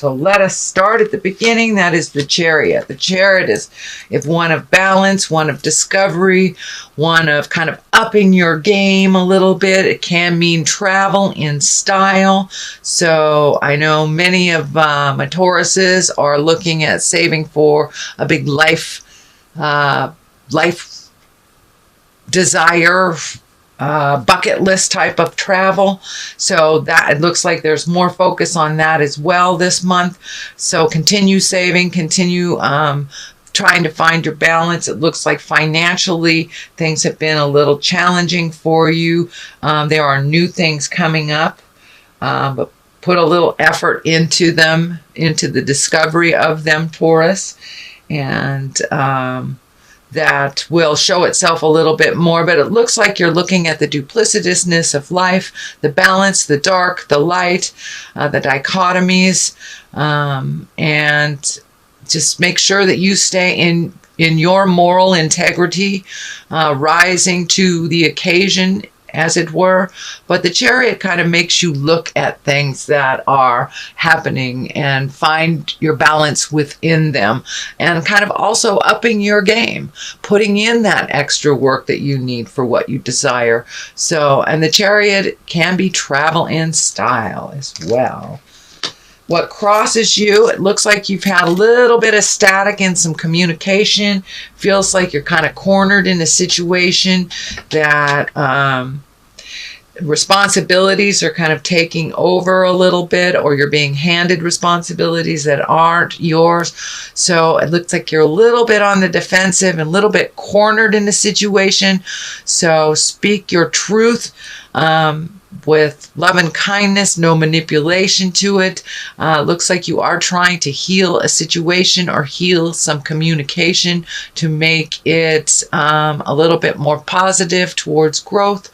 So let us start at the beginning. That is the Chariot. The Chariot is one of balance, one of discovery, one of kind of upping your game a little bit. It can mean travel in style. So I know many of my Tauruses are looking at saving for a big life desire, bucket list type of travel. So that it looks like there's more focus on that as well this month. So continue saving, continue trying to find your balance. It looks like financially things have been a little challenging for you. There are new things coming up, but put a little effort into them, into the discovery of them, Taurus, and that will show itself a little bit more. But it looks like you're looking at the duplicitousness of life, the balance, the dark, the light, the dichotomies, and just make sure that you stay in your moral integrity, rising to the occasion, as it were. But the Chariot kind of makes you look at things that are happening and find your balance within them, and kind of also upping your game, putting in that extra work that you need for what you desire. So, and the Chariot can be travel in style as well. What crosses you, it looks like you've had a little bit of static in some communication. Feels like you're kind of cornered in a situation that responsibilities are kind of taking over a little bit, or you're being handed responsibilities that aren't yours. So it looks like you're a little bit on the defensive and a little bit cornered in the situation. So speak your truth with love and kindness, no manipulation to it. Looks like you are trying to heal a situation or heal some communication to make it a little bit more positive towards growth.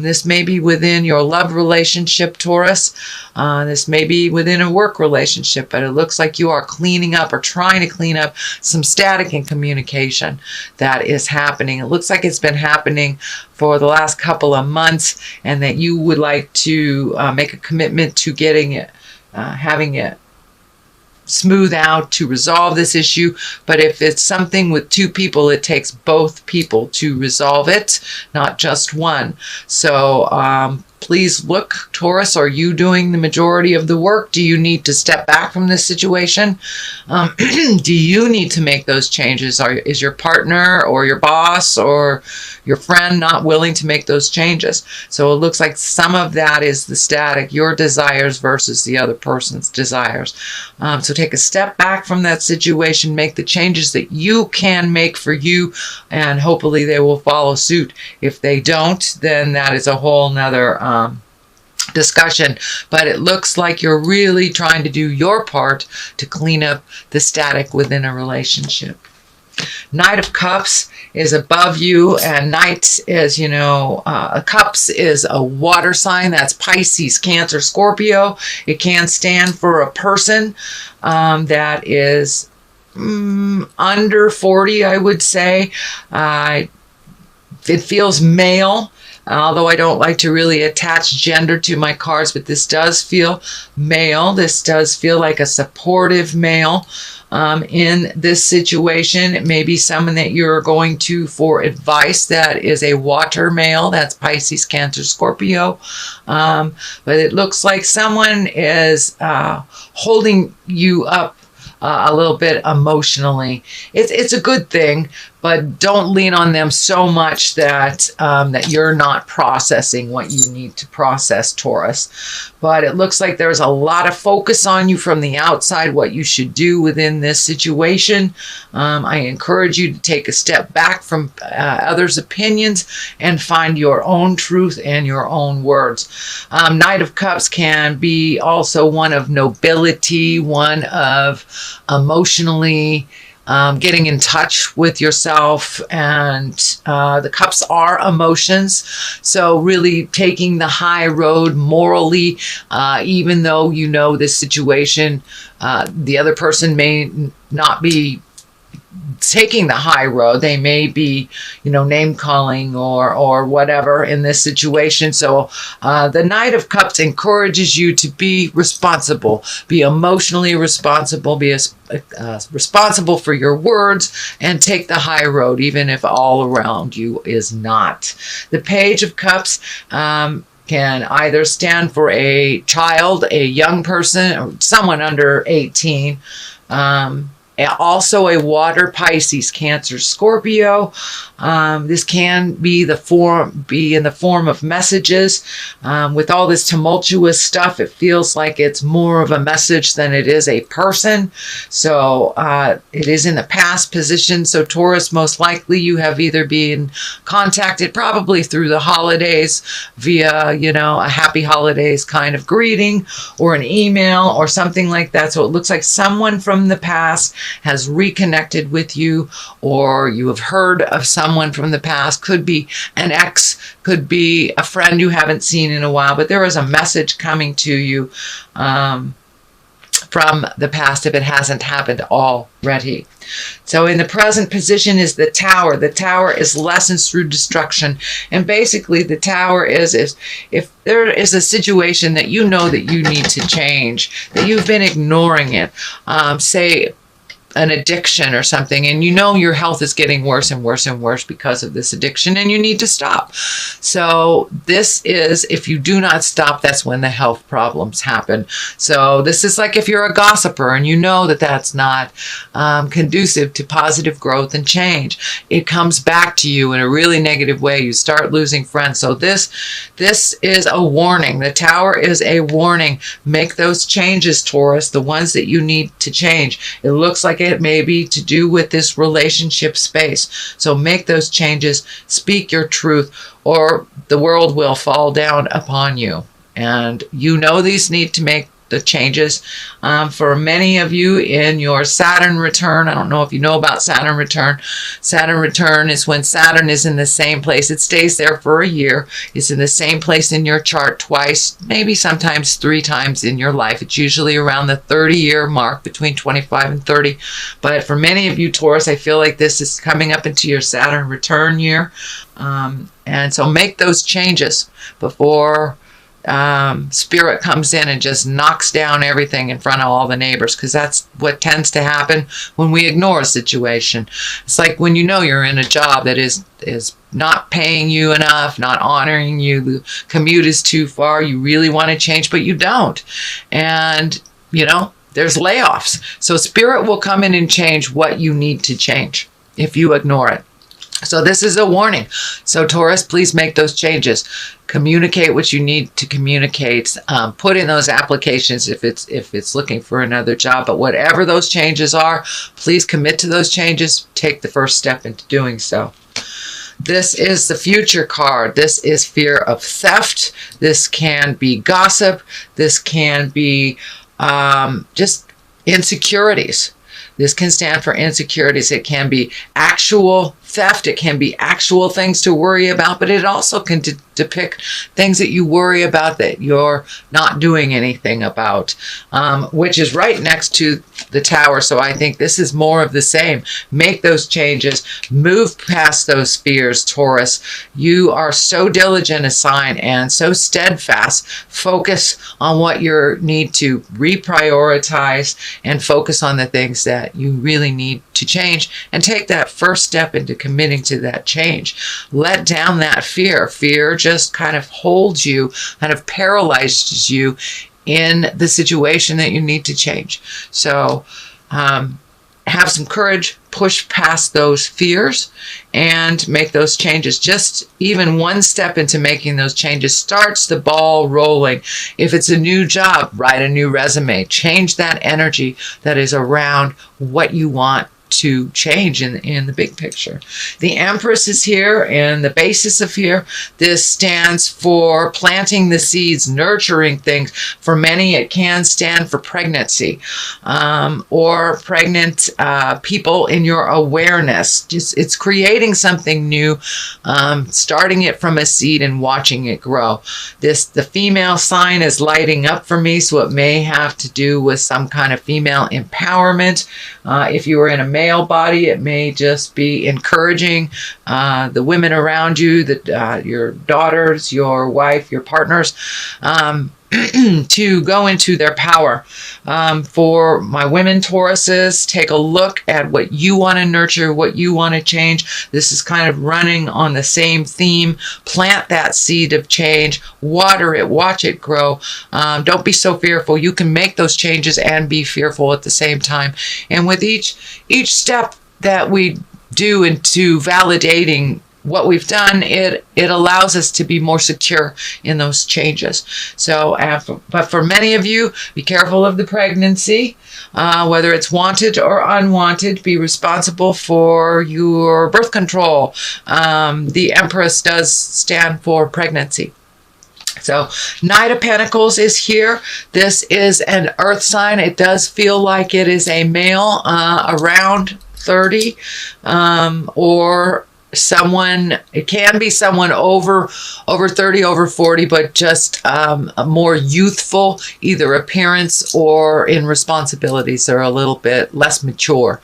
This may be within your love relationship, Taurus. This may be within a work relationship, but it looks like you are cleaning up or trying to clean up some static in communication that is happening. It looks like it's been happening for the last couple of months, and that you would like to make a commitment to getting it, having it smooth out to resolve this issue. But if it's something with two people, it takes both people to resolve it, not just one. So please look, Taurus, are you doing the majority of the work? Do you need to step back from this situation? Do you need to make those changes? Is your partner or your boss or your friend not willing to make those changes? So it looks like some of that is the static, your desires versus the other person's desires. So take a step back from that situation, make the changes that you can make for you, and hopefully they will follow suit. If they don't, then that is a whole nother discussion. But it looks like you're really trying to do your part to clean up the static within a relationship. Knight of Cups is above you, and Knight is, Cups is a water sign. That's Pisces, Cancer, Scorpio. It can stand for a person that is under 40, I would say. It feels male. Although I don't like to really attach gender to my cards, but this does feel male. This does feel like a supportive male in this situation. It may be someone that you're going to for advice that is a water male. That's Pisces, Cancer, Scorpio. But it looks like someone is holding you up a little bit emotionally. It's a good thing, but don't lean on them so much that that you're not processing what you need to process, Taurus. But it looks like there's a lot of focus on you from the outside, what you should do within this situation. I encourage you to take a step back from others' opinions and find your own truth and your own words. Knight of Cups can be also one of nobility, one of emotionally getting in touch with yourself, and the cups are emotions. So really taking the high road morally, even though you know this situation, the other person may not be taking the high road. They may be, name calling or whatever in this situation. So the Knight of Cups encourages you to be responsible, be emotionally responsible, be responsible for your words, and take the high road, even if all around you is not. The Page of Cups can either stand for a child, a young person, or someone under 18. Also a water, Pisces, Cancer, Scorpio. This can be in the form of messages. With all this tumultuous stuff, it feels like it's more of a message than it is a person. So it is in the past position. So Taurus, most likely you have either been contacted probably through the holidays via, a happy holidays kind of greeting or an email or something like that. So it looks like someone from the past has reconnected with you, or you have heard of someone from the past. Could be an ex, could be a friend you haven't seen in a while, but there is a message coming to you from the past if it hasn't happened already. So in the present position is the Tower. The Tower is lessons through destruction. And basically the Tower is if there is a situation that you know that you need to change, that you've been ignoring it, say an addiction or something, and your health is getting worse and worse and worse because of this addiction, and you need to stop. So this is, if you do not stop, that's when the health problems happen. So this is like if you're a gossiper and you know that that's not conducive to positive growth and change. It comes back to you in a really negative way. You start losing friends. So this is a warning. The Tower is a warning. Make those changes, Taurus, the ones that you need to change. It looks like it may be to do with this relationship space. So make those changes, speak your truth, or the world will fall down upon you. And these need to make the changes. For many of you in your Saturn return, I don't know if you know about Saturn return. Saturn return is when Saturn is in the same place. It stays there for a year. It's in the same place in your chart twice, maybe sometimes 3 times in your life. It's usually around the 30-year mark, between 25 and 30. But for many of you, Taurus, I feel like this is coming up into your Saturn return year. And so make those changes before Spirit comes in and just knocks down everything in front of all the neighbors, because that's what tends to happen when we ignore a situation. It's like when you're in a job that is not paying you enough, not honoring you, the commute is too far, you really want to change, but you don't. And, there's layoffs. So Spirit will come in and change what you need to change if you ignore it. So this is a warning. So Taurus, please make those changes. Communicate what you need to communicate. Put in those applications if it's looking for another job. But whatever those changes are, please commit to those changes. Take the first step into doing so. This is the Future card. This is fear of theft. This can be gossip. This can be just insecurities. This can stand for insecurities. It can be actual theft. It can be actual things to worry about, but it also can depict things that you worry about that you're not doing anything about, which is right next to the Tower. So I think this is more of the same. Make those changes. Move past those fears, Taurus. You are so diligent a sign and so steadfast. Focus on what you need to reprioritize and focus on the things that you really need to change, and take that first step into committing to that change. Let down that fear. Fear just kind of holds you, kind of paralyzes you in the situation that you need to change. So have some courage, push past those fears, and make those changes. Just even one step into making those changes starts the ball rolling. If it's a new job, write a new resume. Change that energy that is around what you want to change in the big picture. The Empress is here, and the basis of here, this stands for planting the seeds, nurturing things. For many, it can stand for pregnancy, or pregnant people in your awareness. It's creating something new, starting it from a seed and watching it grow. The female sign is lighting up for me, so it may have to do with some kind of female empowerment. If you were in a male body. It may just be encouraging the women around you, your daughters, your wife, your partners, to go into their power. For my women Tauruses, take a look at what you want to nurture, what you want to change. This is kind of running on the same theme. Plant that seed of change, water it, watch it grow. Don't be so fearful. You can make those changes and be fearful at the same time. And with each step that we do into validating what we've done, it allows us to be more secure in those changes. So, but for many of you, be careful of the pregnancy, whether it's wanted or unwanted. Be responsible for your birth control. The Empress does stand for pregnancy. So Knight of Pentacles is here. This is an earth sign. It does feel like it is a male around 30, or someone, it can be someone over 30, over 40, but just a more youthful, either appearance or in responsibilities. They're a little bit less mature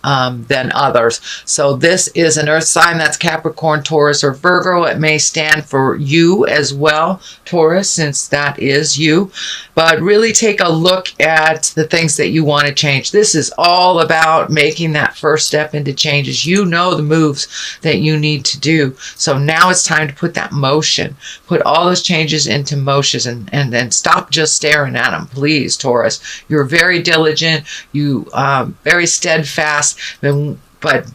than others. So this is an earth sign. That's Capricorn, Taurus, or Virgo. It may stand for you as well, Taurus, since that is you. But really take a look at the things that you want to change. This is all about making that first step into changes. You know the moves that you need to do. So now it's time to put that motion. Put all those changes into motion, and then stop just staring at them, please, Taurus. You're very diligent. You very steadfast. But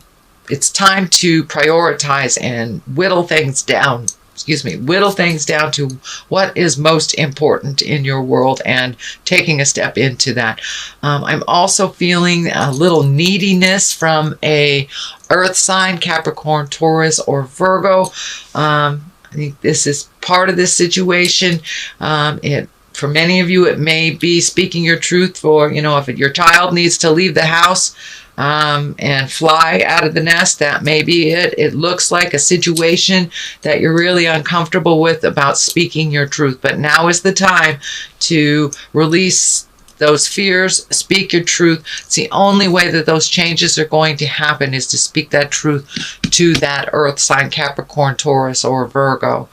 it's time to prioritize and whittle things down. Whittle things down to what is most important in your world and taking a step into that. I'm also feeling a little neediness from a earth sign, Capricorn, Taurus, or Virgo. I think this is part of this situation. For many of you, it may be speaking your truth. For, if your child needs to leave the house and fly out of the nest, that may be it. It looks like a situation that you're really uncomfortable with about speaking your truth. But now is the time to release those fears, speak your truth. It's the only way that those changes are going to happen, is to speak that truth to that earth sign, Capricorn, Taurus, or Virgo.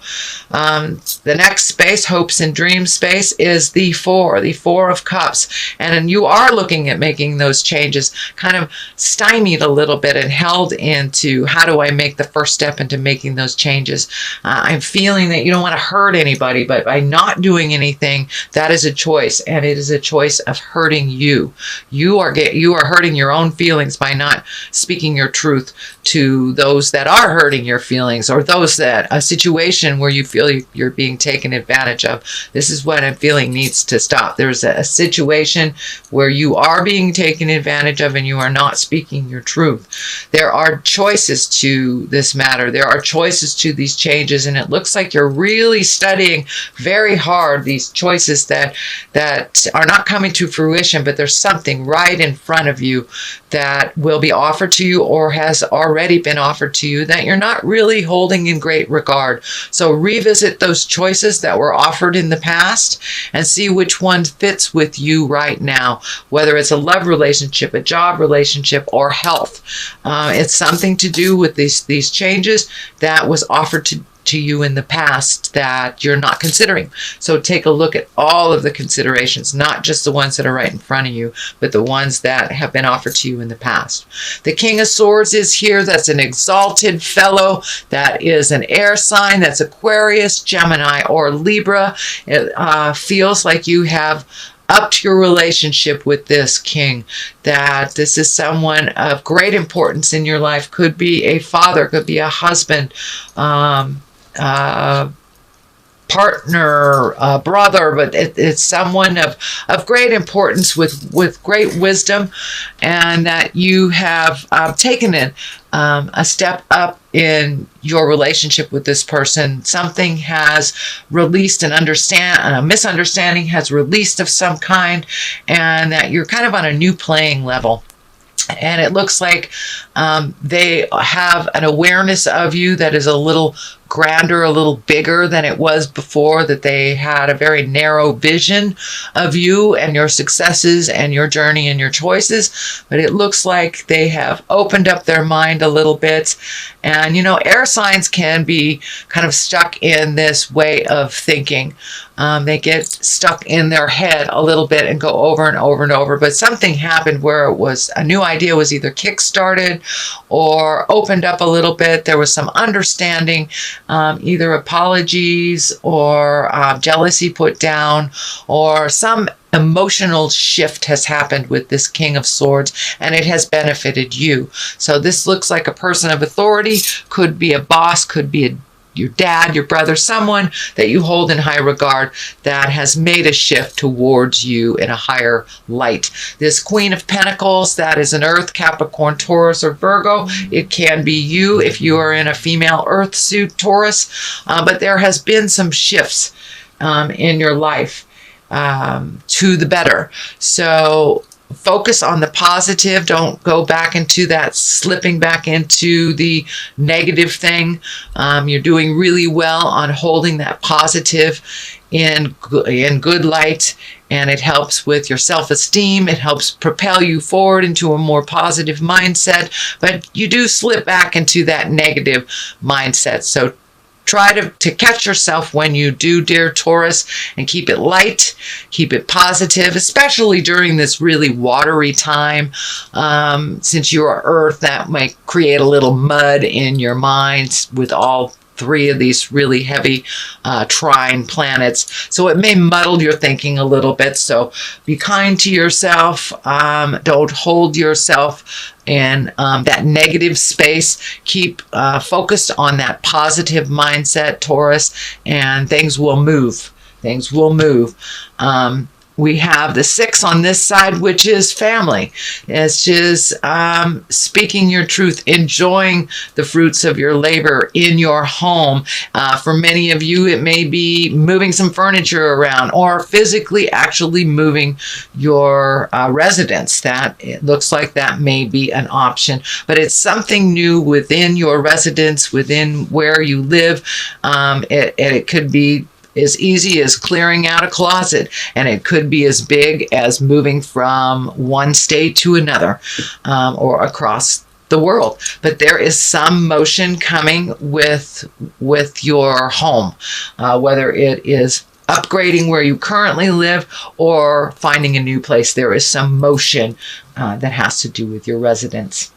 The next space, hopes and dreams space, is the Four of Cups. And you are looking at making those changes, kind of stymied a little bit and held into, how do I make the first step into making those changes? I'm feeling that you don't want to hurt anybody, but by not doing anything, that is a choice, and it is a choice of hurting you. You are hurting your own feelings by not speaking your truth to those that are hurting your feelings, or those that a situation where you feel you're being taken advantage of. This is what I'm feeling needs to stop. There's a situation where you are being taken advantage of and you are not speaking your truth. There are choices to this matter. There are choices to these changes, and it looks like you're really studying very hard these choices that are not coming to fruition, but there's something right in front of you that will be offered to you, or has already been offered to you, that you're not really holding in great regard. So revisit those choices that were offered in the past and see which one fits with you right now, whether it's a love relationship, a job relationship, or health. It's something to do with these changes that was offered to you in the past that you're not considering. So take a look at all of the considerations, not just the ones that are right in front of you, but the ones that have been offered to you in the past. The King of Swords is here. That's an exalted fellow. That is an air sign. That's Aquarius, Gemini, or Libra. It feels like you have upped your relationship with this king, that this is someone of great importance in your life. Could be a father, could be a husband, partner, brother, but it's someone of great importance with great wisdom, and that you have taken a step up in your relationship with this person. Something has released, a misunderstanding has released of some kind, and that you're kind of on a new playing level. And it looks like they have an awareness of you that is a little grander, a little bigger than it was before, that they had a very narrow vision of you and your successes and your journey and your choices. But it looks like they have opened up their mind a little bit. And, you know, air signs can be kind of stuck in this way of thinking. They get stuck in their head a little bit and go over and over and over. But something happened where it was a new idea was either kick-started or opened up a little bit. There was some understanding, either apologies or jealousy put down, or some emotional shift has happened with this King of Swords, and it has benefited you. So this looks like a person of authority, could be a boss, could be your dad, your brother, someone that you hold in high regard that has made a shift towards you in a higher light. This Queen of Pentacles, that is an Earth, Capricorn, Taurus, or Virgo. It can be you if you are in a female Earth suit, Taurus. But there has been some shifts in your life to the better. So focus on the positive. Don't go back into that, slipping back into the negative thing. You're doing really well on holding that positive in good light, and it helps with your self-esteem. It helps propel you forward into a more positive mindset, but you do slip back into that negative mindset. So try to catch yourself when you do, dear Taurus, and keep it light, keep it positive, especially during this really watery time. Since you are Earth, that might create a little mud in your mind with all three of these really heavy trine planets. So it may muddle your thinking a little bit. So be kind to yourself. Don't hold yourself in that negative space. Keep focused on that positive mindset, Taurus, and things will move. Things will move. We have the 6 on this side, which is family. It's just speaking your truth, enjoying the fruits of your labor in your home. For many of you, it may be moving some furniture around or physically actually moving your residence. That it looks like that may be an option, but it's something new within your residence, within where you live. It could be as easy as clearing out a closet, and it could be as big as moving from one state to another, or across the world. But there is some motion coming with your home, whether it is upgrading where you currently live or finding a new place. There is some motion that has to do with your residence.